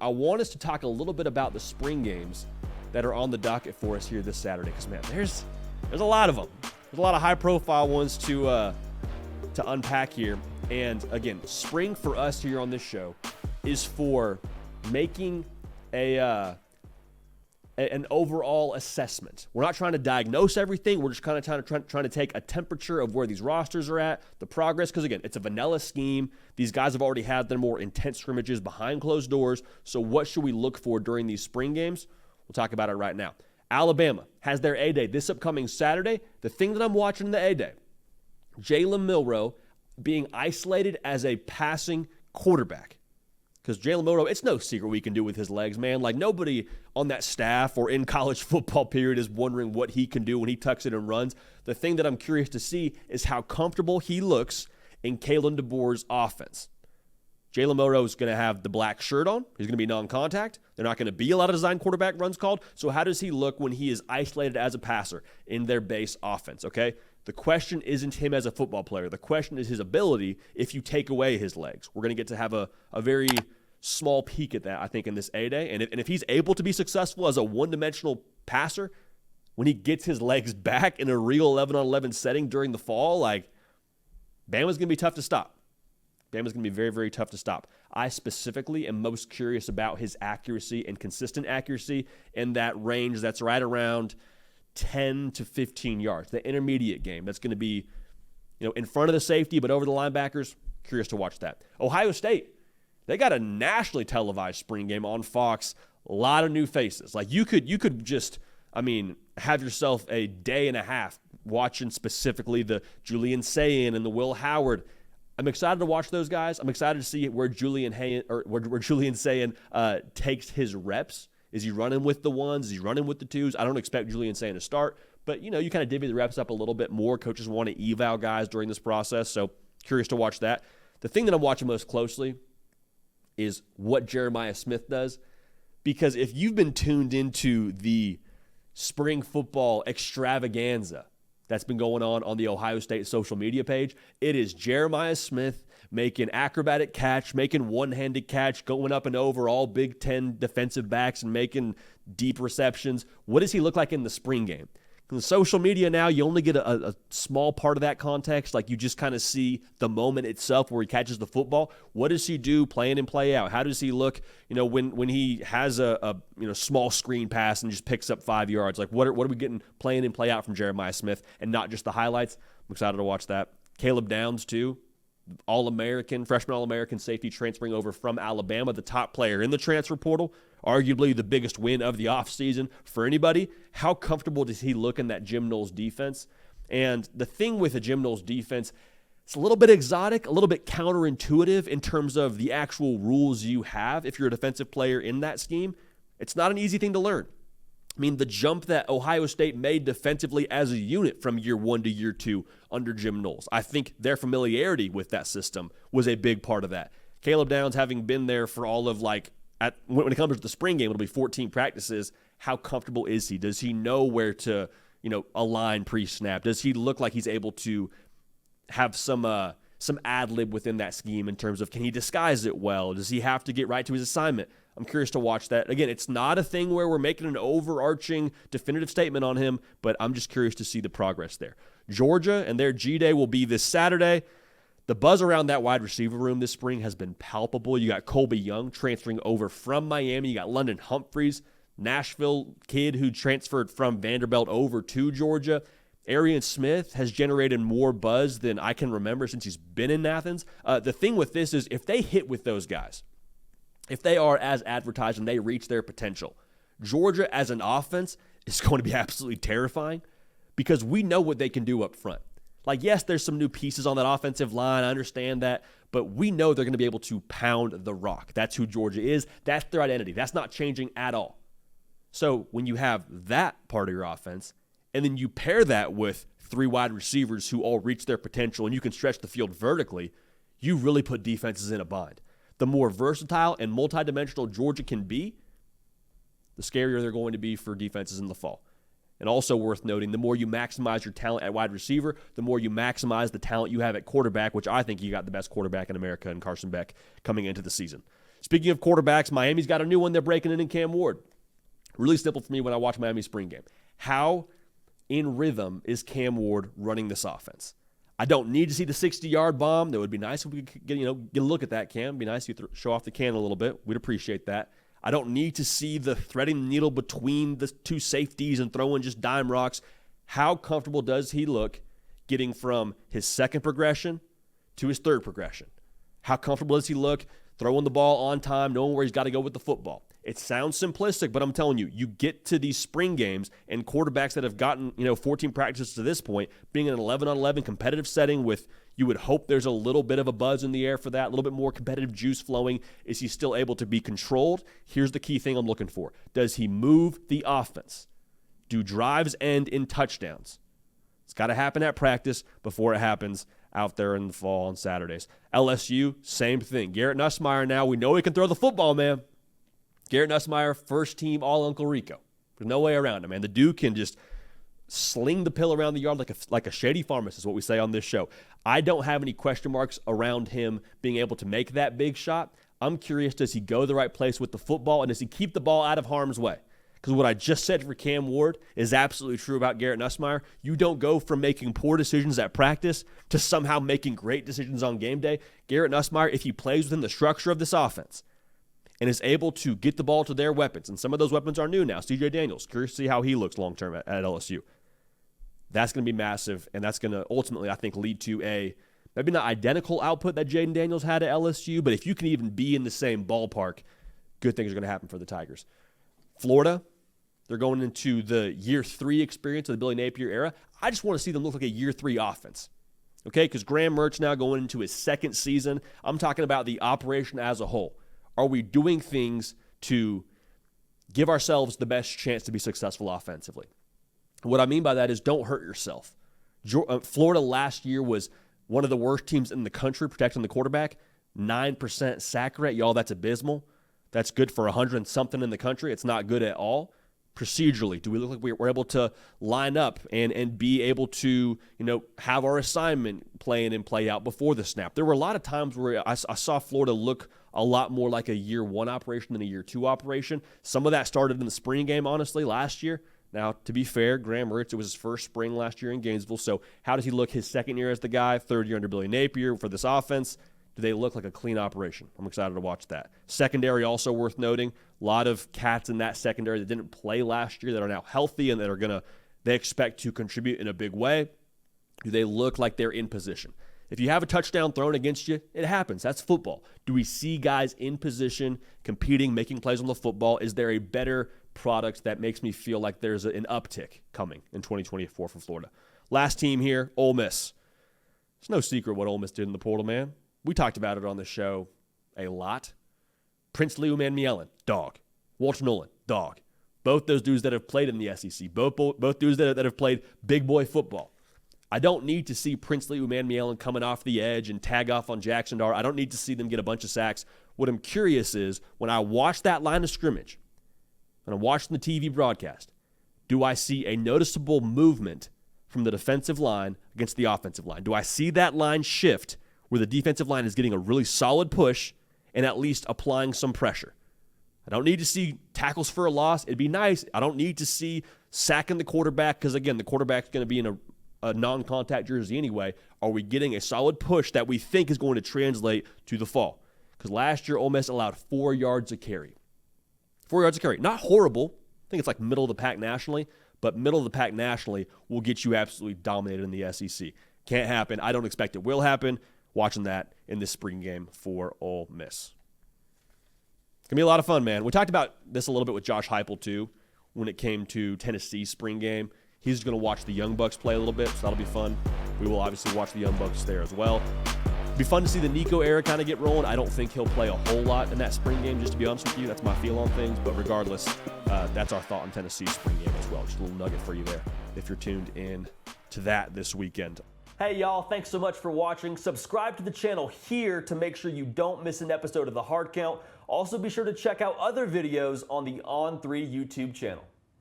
I want us to talk a little bit about the spring games that are on the docket for us here this Saturday. Because, man, there's a lot of them. There's a lot of high-profile ones to unpack here. And, again, spring for us here on this show is for making an overall assessment. We're not trying to diagnose everything. We're just kind of trying to take a temperature of where these rosters are at, the progress, because, again, it's a vanilla scheme. These guys have already had their more intense scrimmages behind closed doors. So what should we look for during these spring games? We'll talk about it right now. Alabama has their A-Day this upcoming Saturday. The thing that I'm watching in the A-Day, Jalen Milroe being isolated as a passing quarterback. Because Jalen Milroe, it's no secret what he can do with his legs, man. Like, nobody on that staff or in college football period is wondering what he can do when he tucks it and runs. The thing that I'm curious to see is how comfortable he looks in Kalen DeBoer's offense. Jalen Milroe is going to have the black shirt on. He's going to be non-contact. They're not going to be a lot of design quarterback runs called. So how does he look when he is isolated as a passer in their base offense, okay? The question isn't him as a football player. The question is his ability if you take away his legs. We're going to get to have a very small peek at that, I think, in this A-Day. And if he's able to be successful as a one-dimensional passer, when he gets his legs back in a real 11-on-11 setting during the fall, like, Bama's going to be tough to stop. Bama's going to be very, very tough to stop. I specifically am most curious about his accuracy and consistent accuracy in that range that's right around 10 to 15 yards, the intermediate game. That's going to be, in front of the safety, but over the linebackers. Curious to watch that. Ohio State, they got a nationally televised spring game on Fox. A lot of new faces. Like, you could just, have yourself a day and a half watching specifically the Julian Sayin and the Will Howard. I'm excited to watch those guys. I'm excited to see where Julian Sayin takes his reps. Is he running with the ones? Is he running with the twos? I don't expect Julian Sayin to start, but you kind of divvy the reps up a little bit more. Coaches want to eval guys during this process, so curious to watch that. The thing that I'm watching most closely is what Jeremiah Smith does, because if you've been tuned into the spring football extravaganza that's been going on the Ohio State social media page, it is Jeremiah Smith making acrobatic catch, making one-handed catch, going up and over all Big Ten defensive backs and making deep receptions. What does he look like in the spring game? In social media now, you only get a small part of that context. Like, you just kind of see the moment itself where he catches the football. What does he do play in and play out? How does he look, when he has a small screen pass and just picks up 5 yards? Like, what are we getting playing and play out from Jeremiah Smith and not just the highlights? I'm excited to watch that. Caleb Downs, too. Freshman All-American safety transferring over from Alabama, the top player in the transfer portal, arguably the biggest win of the offseason for anybody. How comfortable does he look in that Jim Knowles defense? And the thing with the Jim Knowles defense, it's a little bit exotic, a little bit counterintuitive in terms of the actual rules you have if you're a defensive player in that scheme. It's not an easy thing to learn. The jump that Ohio State made defensively as a unit from year 1 to year 2 under Jim Knowles, I think their familiarity with that system was a big part of that. Caleb Downs, having been there for all of when it comes to the spring game, it'll be 14 practices. How comfortable is he? Does he know where to, align pre-snap? Does he look like he's able to have some ad-lib within that scheme in terms of, can he disguise it well? Does he have to get right to his assignment? I'm curious to watch that. Again, it's not a thing where we're making an overarching definitive statement on him, but I'm just curious to see the progress there. Georgia and their G-Day will be this Saturday. The buzz around that wide receiver room this spring has been palpable. You got Colby Young transferring over from Miami. You got London Humphreys, Nashville kid who transferred from Vanderbilt over to Georgia. Arian Smith has generated more buzz than I can remember since he's been in Athens. The thing with this is, if they hit with those guys, if they are as advertised and they reach their potential, Georgia as an offense is going to be absolutely terrifying, because we know what they can do up front. Like, yes, there's some new pieces on that offensive line. I understand that. But we know they're going to be able to pound the rock. That's who Georgia is. That's their identity. That's not changing at all. So when you have that part of your offense, and then you pair that with 3 wide receivers who all reach their potential, and you can stretch the field vertically, you really put defenses in a bind. The more versatile and multidimensional Georgia can be, the scarier they're going to be for defenses in the fall. And also worth noting, the more you maximize your talent at wide receiver, the more you maximize the talent you have at quarterback, which I think you got the best quarterback in America in Carson Beck coming into the season. Speaking of quarterbacks, Miami's got a new one they're breaking in Cam Ward. Really simple for me when I watch Miami's spring game. How in rhythm is Cam Ward running this offense? I don't need to see the 60-yard bomb. That would be nice if we could get a look at that, Cam. It'd be nice if you show off the can a little bit. We'd appreciate that. I don't need to see the threading the needle between the two safeties and throwing just dime rocks. How comfortable does he look getting from his second progression to his third progression? How comfortable does he look throwing the ball on time, knowing where he's got to go with the football? It sounds simplistic, but I'm telling you, you get to these spring games and quarterbacks that have gotten 14 practices to this point, being in an 11-on-11 competitive setting with, you would hope there's a little bit of a buzz in the air for that, a little bit more competitive juice flowing. Is he still able to be controlled? Here's the key thing I'm looking for. Does he move the offense? Do drives end in touchdowns? It's got to happen at practice before it happens out there in the fall on Saturdays. LSU, same thing. Garrett Nussmeier now, we know he can throw the football, man. Garrett Nussmeier, first team all Uncle Rico. There's no way around it, man. The dude can just sling the pill around the yard like a shady pharmacist, is what we say on this show. I don't have any question marks around him being able to make that big shot. I'm curious, does he go the right place with the football, and does he keep the ball out of harm's way? Because what I just said for Cam Ward is absolutely true about Garrett Nussmeier. You don't go from making poor decisions at practice to somehow making great decisions on game day. Garrett Nussmeier, if he plays within the structure of this offense and is able to get the ball to their weapons, and some of those weapons are new now. C.J. Daniels, curious to see how he looks long-term at LSU. That's going to be massive, and that's going to ultimately, I think, lead to a maybe not identical output that Jaden Daniels had at LSU, but if you can even be in the same ballpark, good things are going to happen for the Tigers. Florida, they're going into the year 3 experience of the Billy Napier era. I just want to see them look like a year 3 offense, okay? Because Graham Mertz now going into his second season. I'm talking about the operation as a whole. Are we doing things to give ourselves the best chance to be successful offensively? What I mean by that is don't hurt yourself. Florida last year was one of the worst teams in the country protecting the quarterback. 9% sack rate. Y'all, that's abysmal. That's good for 100-something in the country. It's not good at all. Procedurally, do we look like we're able to line up and be able to, have our assignment play in and play out before the snap? There were a lot of times where I saw Florida look a lot more like a year 1 operation than a year 2 operation. Some of that started in the spring game, honestly, last year. Now, to be fair, Graham Mertz, it was his first spring last year in Gainesville. So how does he look his second year as the guy, third year under Billy Napier for this offense? Do they look like a clean operation? I'm excited to watch that. Secondary also worth noting. A lot of cats in that secondary that didn't play last year that are now healthy and that are they expect to contribute in a big way. Do they look like they're in position? If you have a touchdown thrown against you, it happens. That's football. Do we see guys in position, competing, making plays on the football? Is there a better product that makes me feel like there's an uptick coming in 2024 for Florida? Last team here, Ole Miss. It's no secret what Ole Miss did in the portal, man. We talked about it on the show a lot. Princely Umanmielen, dog. Walter Nolan, dog. Both those dudes that have played in the SEC. Both dudes that have played big boy football. I don't need to see Princely Umanmielen coming off the edge and tag off on Jackson Dart. I don't need to see them get a bunch of sacks. What I'm curious is, when I watch that line of scrimmage, and I'm watching the TV broadcast, do I see a noticeable movement from the defensive line against the offensive line? Do I see that line shift where the defensive line is getting a really solid push and at least applying some pressure? I don't need to see tackles for a loss. It'd be nice. I don't need to see sacking the quarterback because, again, the quarterback's going to be in a non-contact jersey anyway. Are we getting a solid push that we think is going to translate to the fall? Because last year, Ole Miss allowed 4 yards a carry. 4 yards a carry. Not horrible. I think it's like middle of the pack nationally, but middle of the pack nationally will get you absolutely dominated in the SEC. Can't happen. I don't expect it will happen. Watching that in this spring game for Ole Miss. It's going to be a lot of fun, man. We talked about this a little bit with Josh Heupel, too, when it came to Tennessee's spring game. He's going to watch the Young Bucks play a little bit, so that'll be fun. We will obviously watch the Young Bucks there as well. It'll be fun to see the Nico era kind of get rolling. I don't think he'll play a whole lot in that spring game, just to be honest with you. That's my feel on things. But regardless, that's our thought on Tennessee's spring game as well. Just a little nugget for you there if you're tuned in to that this weekend. Hey, y'all. Thanks so much for watching. Subscribe to the channel here to make sure you don't miss an episode of The Hard Count. Also, be sure to check out other videos on the On3 YouTube channel.